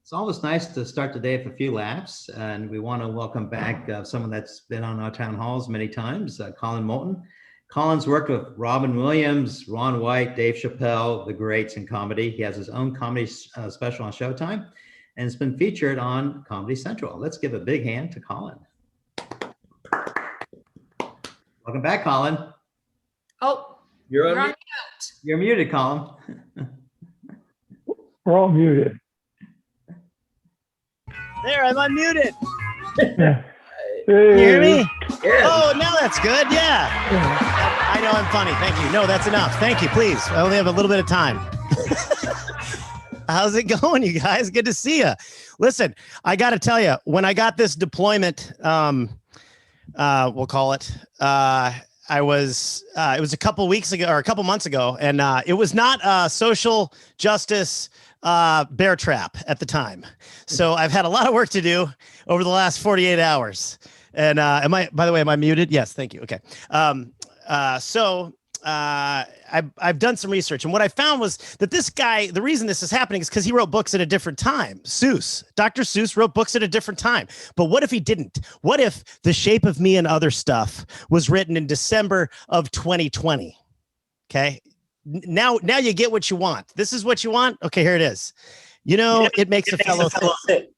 It's always nice to start the day with a few laughs, and we want to welcome back someone that's been on our town halls many times, Collin Moulton. Collin's worked with Robin Williams, Ron White, Dave Chappelle, the greats in comedy. He has his own comedy special on Showtime, and it's been featured on Comedy Central. Let's give a big hand to Collin. Welcome back, Collin. Oh, you're on mute. You're muted, Collin. We're all muted. There, I'm unmuted. Yeah. Can you hear me? Yeah. Oh, now that's good. Yeah. I know I'm funny. Thank you. No, that's enough. Thank you. Please. I only have a little bit of time. How's it going, you guys? Good to see you. Listen, I got to tell you, when I got this deployment, we'll call it, it was a couple weeks ago or a couple months ago, and it was not social justice bear trap at the time. So I've had a lot of work to do over the last 48 hours. And by the way, am I muted? Yes. Thank you. Okay. I've done some research, and what I found was that this guy, the reason this is happening is because he wrote books at a different time. Dr. Seuss wrote books at a different time. But what if he didn't? What if The Shape of Me and Other Stuff was written in December of 2020? Okay. Now you get what you want. This is what you want. Okay, here it is. You know, it makes a fellow think.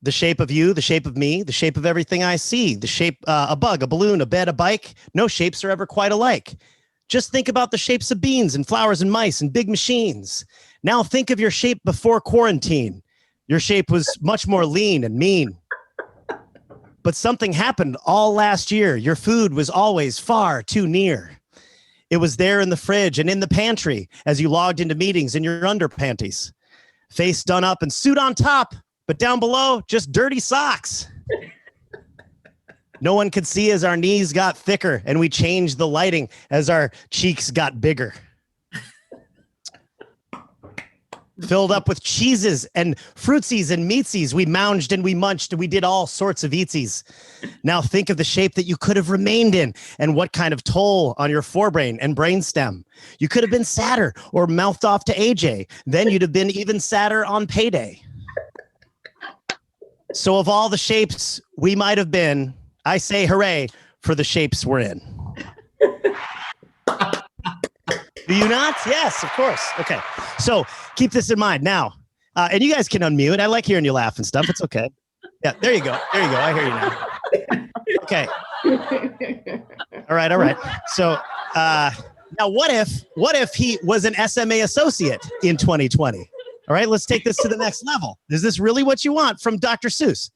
The shape of you, the shape of me, the shape of everything I see, the shape, a bug, a balloon, a bed, a bike. No shapes are ever quite alike. Just think about the shapes of beans and flowers and mice and big machines. Now think of your shape before quarantine. Your shape was much more lean and mean. But something happened all last year. Your food was always far too near. It was there in the fridge and in the pantry as you logged into meetings in your underpanties. Face done up and suit on top, but down below, just dirty socks. No one could see as our knees got thicker and we changed the lighting as our cheeks got bigger. Filled up with cheeses and fruitsies and meatsies, we mounged and we munched and we did all sorts of eatsies. Now think of the shape that you could have remained in and what kind of toll on your forebrain and brainstem. You could have been sadder or mouthed off to AJ. Then you'd have been even sadder on payday. So of all the shapes we might have been, I say hooray for the shapes we're in. Do you not? Yes, of course. Okay. So keep this in mind now. And you guys can unmute. I like hearing you laugh and stuff. It's okay. Yeah, there you go. There you go. I hear you now. Okay. All right. All right. So now what if he was an SMA associate in 2020? All right, let's take this to the next level. Is this really what you want from Dr. Seuss?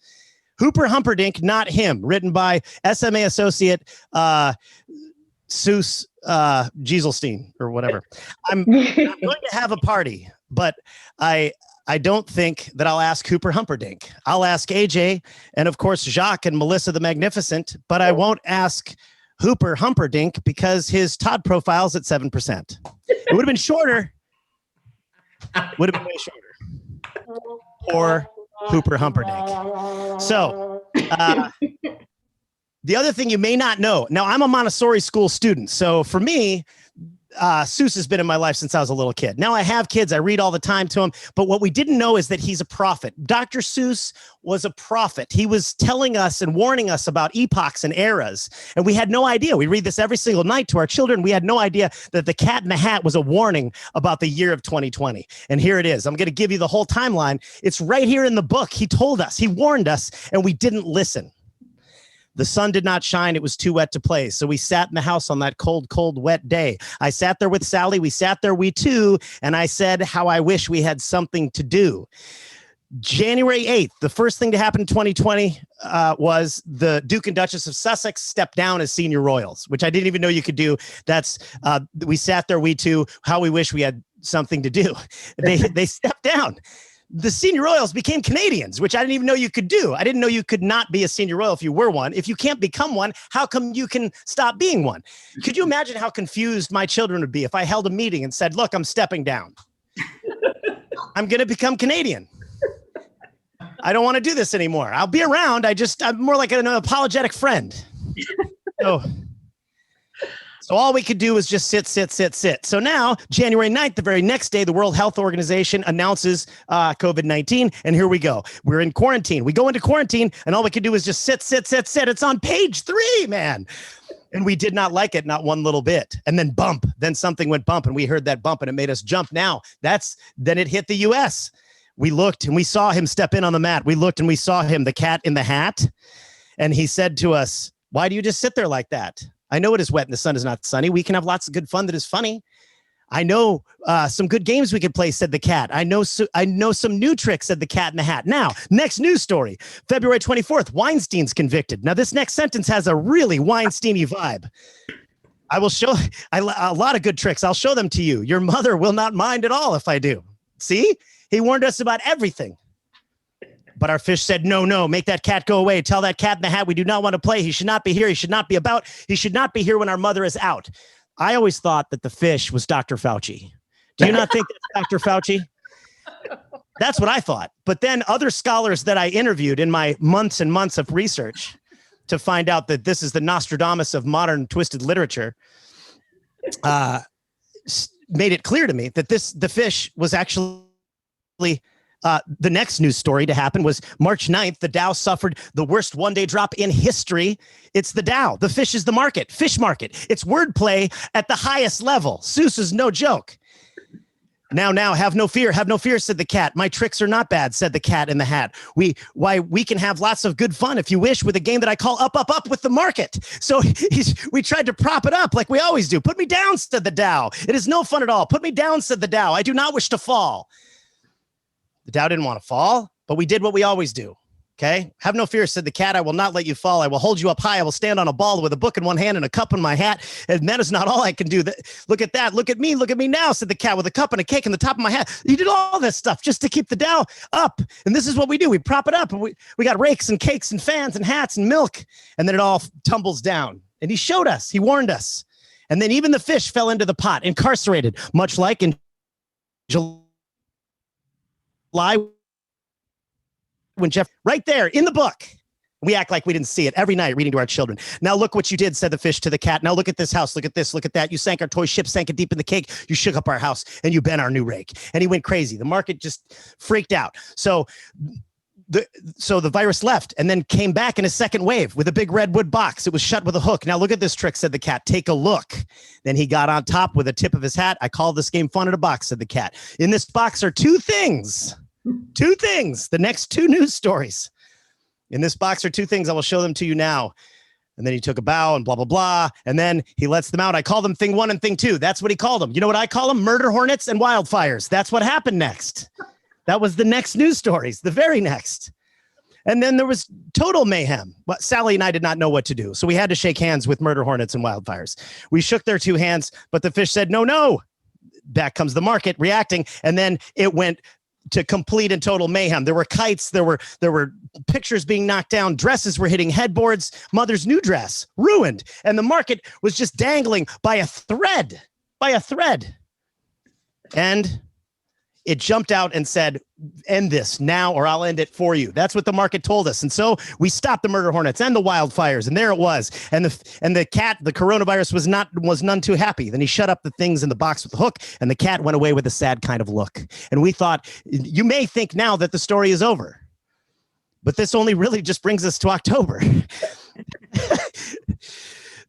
Hooper Humperdinck, Not Him, written by SMA associate Seuss Gieselstein or whatever. I'm going to have a party, but I don't think that I'll ask Hooper Humperdinck. I'll ask AJ and of course Jacques and Melissa the Magnificent, but I won't ask Hooper Humperdinck because his Todd profile's at 7%. It would have been shorter. Would have been way shorter. Or Hooper Humperdinck. So the other thing you may not know, now I'm a Montessori school student. So for me, Seuss has been in my life since I was a little kid. Now I have kids. I read all the time to them. But what we didn't know is that he's a prophet. Dr. Seuss was a prophet. He was telling us and warning us about epochs and eras. And we had no idea. We read this every single night to our children. We had no idea that the Cat in the Hat was a warning about the year of 2020. And here it is. I'm going to give you the whole timeline. It's right here in the book. He told us, he warned us, and we didn't listen. The sun did not shine. It was too wet to play. So we sat in the house on that cold, cold, wet day. I sat there with Sally. We sat there, we two. And I said how I wish we had something to do. January 8th, the first thing to happen in 2020 was the Duke and Duchess of Sussex stepped down as senior royals, which I didn't even know you could do. That's we sat there, we two, how we wish we had something to do. They stepped down. The senior royals became Canadians, which I didn't even know you could do. I didn't know you could not be a senior royal if you were one. If you can't become one, how come you can stop being one? Could you imagine how confused my children would be if I held a meeting and said, look, I'm stepping down. I'm going to become Canadian. I don't want to do this anymore. I'll be around. I'm more like an apologetic friend. So all we could do was just sit. So now, January 9th, the very next day, the World Health Organization announces COVID-19. And here we go. We're in quarantine. We go into quarantine, and all we could do is just sit. It's on page 3, man. And we did not like it, not one little bit. And then bump. Then something went bump, and we heard that bump, and it made us jump. Now, then it hit the U.S. We looked, and we saw him step in on the mat. We looked, and we saw him, the cat in the hat. And he said to us, "Why do you just sit there like that? I know it is wet and the sun is not sunny. We can have lots of good fun that is funny. I know some good games we could play," said the cat. I know some new tricks," said the cat in the hat. Now, next news story. February 24th, Weinstein's convicted. Now, this next sentence has a really Weinstein-y vibe. I will show a lot of good tricks. I'll show them to you. Your mother will not mind at all if I do. See? He warned us about everything. But our fish said, no, make that cat go away. Tell that cat in the hat we do not want to play. He should not be here. He should not be about. He should not be here when our mother is out. I always thought that the fish was Dr. Fauci. Do you not think that's Dr. Fauci? That's what I thought. But then other scholars that I interviewed in my months and months of research to find out that this is the Nostradamus of modern twisted literature, made it clear to me that the fish was actually the next news story to happen was March 9th. The Dow suffered the worst one-day drop in history. It's the Dow. The fish is the market. Fish market. It's wordplay at the highest level. Seuss is no joke. Now, have no fear, said the cat. My tricks are not bad, said the cat in the hat. We can have lots of good fun, if you wish, with a game that I call Up with the market. So we tried to prop it up like we always do. Put me down, said the Dow. It is no fun at all. Put me down, said the Dow. I do not wish to fall. The Dow didn't want to fall, but we did what we always do. Okay. Have no fear, said the cat. I will not let you fall. I will hold you up high. I will stand on a ball with a book in one hand and a cup in my hat. And that is not all I can do. Look at that. Look at me. Look at me now, said the cat, with a cup and a cake in the top of my hat. You did all this stuff just to keep the Dow up. And this is what we do. We prop it up, and we got rakes and cakes and fans and hats and milk. And then it all tumbles down. And he showed us. He warned us. And then even the fish fell into the pot, incarcerated, much like in July. When Jeff, right there in the book, we act like we didn't see it every night reading to our children. Now look what you did, said the fish to the cat. Now look at this house. Look at this. Look at that. You sank our toy ship, sank it deep in the cake. You shook up our house, and you bent our new rake. And he went crazy. The market just freaked out. So the virus left and then came back in a second wave with a big red wood box. It was shut with a hook. Now look at this trick, said the cat. Take a look. Then he got on top with a tip of his hat. I call this game Fun in a Box, said the cat. In this box are two things. The next two news stories. In this box are two things. I will show them to you now. And then he took a bow and blah, blah, blah. And then he lets them out. I call them thing 1 and thing 2. That's what he called them. You know what I call them? Murder hornets and wildfires. That's what happened next. That was the next news stories, the very next. And then there was total mayhem. But Sally and I did not know what to do. So we had to shake hands with murder hornets and wildfires. We shook their two hands, but the fish said, no. Back comes the market reacting. And then it went to complete and total mayhem. There were kites, there were pictures being knocked down, dresses were hitting headboards, mother's new dress ruined, and the market was just dangling by a thread. And it jumped out and said, end this now or I'll end it for you. That's what the market told us. And so we stopped the murder hornets and the wildfires, and there it was. And the cat, the coronavirus was none too happy. Then he shut up the things in the box with the hook, and the cat went away with a sad kind of look. And we thought, you may think now that the story is over, but this only really just brings us to October.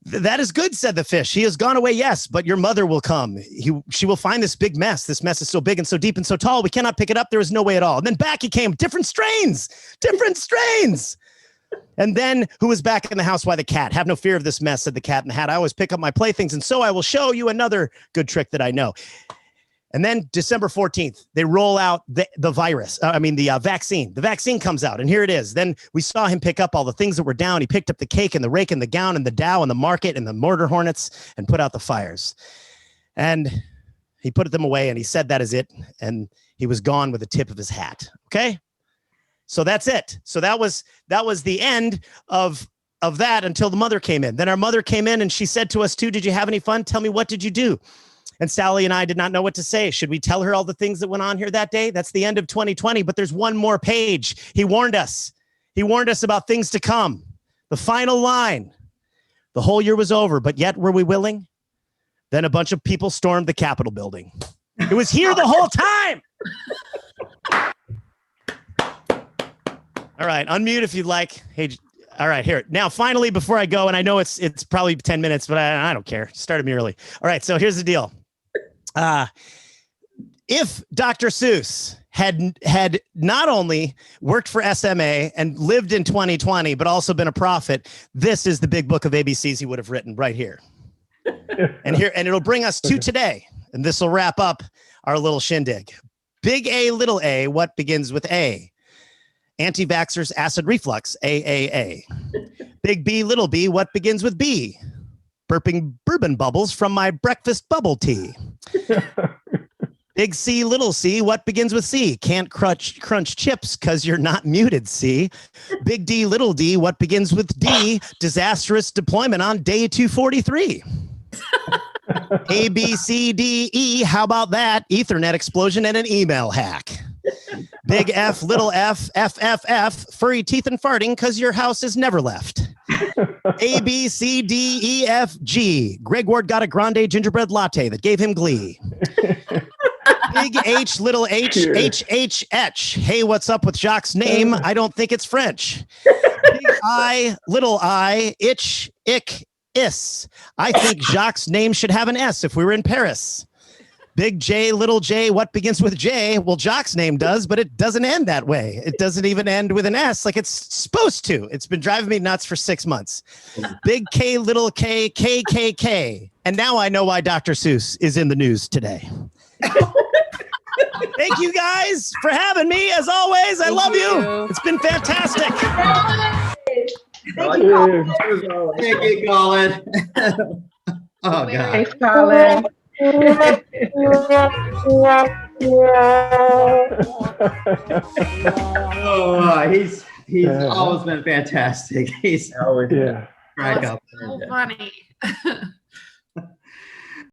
That is good, said the fish. He has gone away, yes, but your mother will come. She will find this big mess. This mess is so big and so deep and so tall, we cannot pick it up. There is no way at all. And then back he came, different strains. And then who was back in the house? Why, the cat. Have no fear of this mess, said the cat in the hat. I always pick up my playthings, and so I will show you another good trick that I know. And then December 14th, they roll out the vaccine. The vaccine comes out, and here it is. Then we saw him pick up all the things that were down. He picked up the cake and the rake and the gown and the Dow and the market and the murder hornets and put out the fires. And he put them away, and he said, that is it. And he was gone with the tip of his hat. Okay? So that's it. So that was the end of that until the mother came in. Then our mother came in, and she said to us too, did you have any fun? Tell me, what did you do? And Sally and I did not know what to say. Should we tell her all the things that went on here that day? That's the end of 2020, but there's one more page. He warned us. He warned us about things to come. The final line. The whole year was over, but yet were we willing? Then a bunch of people stormed the Capitol building. It was here the whole time. All right, unmute if you'd like. Hey, all right, here. Now, finally, before I go, and I know it's probably 10 minutes, but I don't care. Started me early. All right, so here's the deal. If Dr. Seuss had not only worked for SMA and lived in 2020, but also been a prophet, this is the big book of ABCs he would have written right here. And it'll bring us to today. And this will wrap up our little shindig. Big A, little a, what begins with A? Anti-vaxxers, acid reflux, AAA. Big B, little b, what begins with B? Burping bourbon bubbles from my breakfast bubble tea. Big C, little c, what begins with C? Can't crunch chips because you're not muted, C. Big D, little d, what begins with D? Disastrous deployment on day 243. A, B, C, D, E, how about that? Ethernet explosion and an email hack. Big F, little f, F, F, F, furry teeth and farting because your house is never left. A, B, C, D, E, F, G. Greg Ward got a grande gingerbread latte that gave him glee. Big H, little h, H, H, H. Hey, what's up with Jacques' name? I don't think it's French. Big I, little I, itch, ick, is. I think Jacques' name should have an S if we were in Paris. Big J, little j, what begins with J? Well, Jacques' name does, but it doesn't end that way. It doesn't even end with an S like it's supposed to. It's been driving me nuts for 6 months. Big K, little k, K, K, K. And now I know why Dr. Seuss is in the news today. Thank you guys for having me. As always, I love you. It's been fantastic. Thank you. Thank you, Colin. Oh, God. Thanks, Colin. Oh, he's always been fantastic. He's Yeah. crack up. So funny.